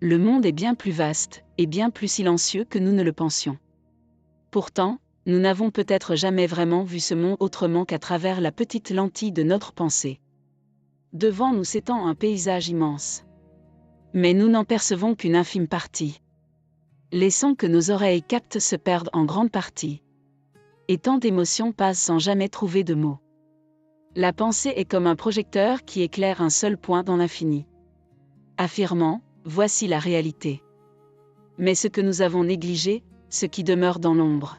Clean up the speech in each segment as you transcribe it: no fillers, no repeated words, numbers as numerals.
Le monde est bien plus vaste, et bien plus silencieux que nous ne le pensions. Pourtant, nous n'avons peut-être jamais vraiment vu ce monde autrement qu'à travers la petite lentille de notre pensée. Devant nous s'étend un paysage immense. Mais nous n'en percevons qu'une infime partie. Les sons que nos oreilles captent se perdent en grande partie. Et tant d'émotions passent sans jamais trouver de mots. La pensée est comme un projecteur qui éclaire un seul point dans l'infini. Affirmant, voici la réalité. Mais ce que nous avons négligé, ce qui demeure dans l'ombre.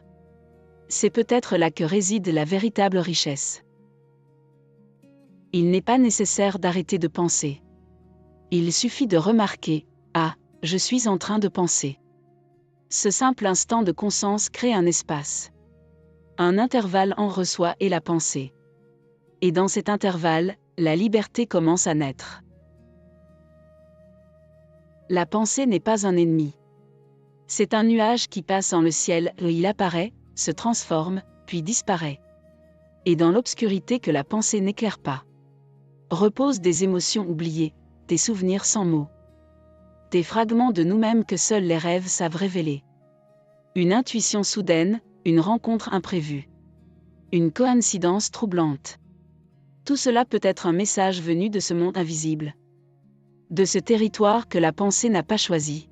C'est peut-être là que réside la véritable richesse. Il n'est pas nécessaire d'arrêter de penser. Il suffit de remarquer, ah, je suis en train de penser. Ce simple instant de conscience crée un espace. Un intervalle en reçoit et la pensée. Et dans cet intervalle, la liberté commence à naître. La pensée n'est pas un ennemi. C'est un nuage qui passe dans le ciel où il apparaît, se transforme, puis disparaît. Et dans l'obscurité que la pensée n'éclaire pas, reposent des émotions oubliées, des souvenirs sans mots. Des fragments de nous-mêmes que seuls les rêves savent révéler. Une intuition soudaine, une rencontre imprévue. Une coïncidence troublante. Tout cela peut être un message venu de ce monde invisible. De ce territoire que la pensée n'a pas choisi.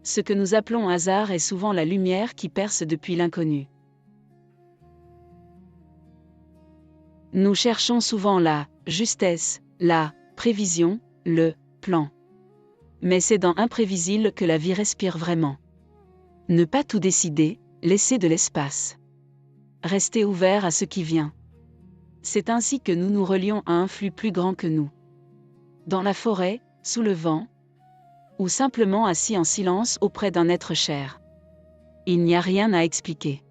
Ce que nous appelons hasard est souvent la lumière qui perce depuis l'inconnu. Nous cherchons souvent la justesse, la prévision, le plan. Mais c'est dans l'imprévisible que la vie respire vraiment. Ne pas tout décider, laisser de l'espace. Rester ouvert à ce qui vient. C'est ainsi que nous nous relions à un flux plus grand que nous. Dans la forêt, sous le vent, ou simplement assis en silence auprès d'un être cher. Il n'y a rien à expliquer.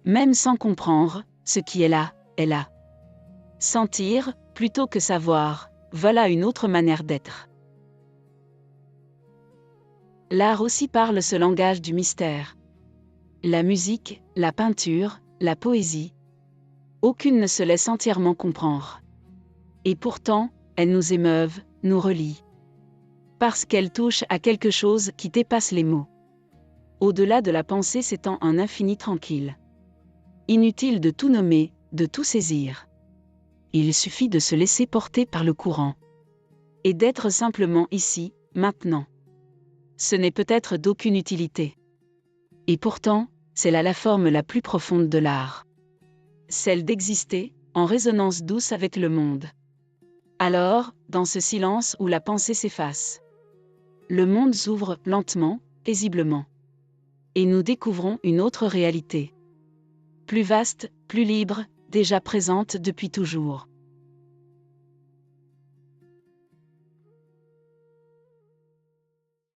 Même sans comprendre, ce qui est là, est là. Sentir, plutôt que savoir, voilà une autre manière d'être. L'art aussi parle ce langage du mystère. La musique, la peinture, la poésie. Aucune ne se laisse entièrement comprendre. Et pourtant, elles nous émeuvent, nous relient. Parce qu'elles touchent à quelque chose qui dépasse les mots. Au-delà de la pensée s'étend un infini tranquille. Inutile de tout nommer, de tout saisir. Il suffit de se laisser porter par le courant. Et d'être simplement ici, maintenant. Ce n'est peut-être d'aucune utilité. Et pourtant, c'est là la forme la plus profonde de l'art. Celle d'exister, en résonance douce avec le monde. Alors, dans ce silence où la pensée s'efface, le monde s'ouvre lentement, paisiblement. Et nous découvrons une autre réalité. Plus vaste, plus libre, déjà présente depuis toujours.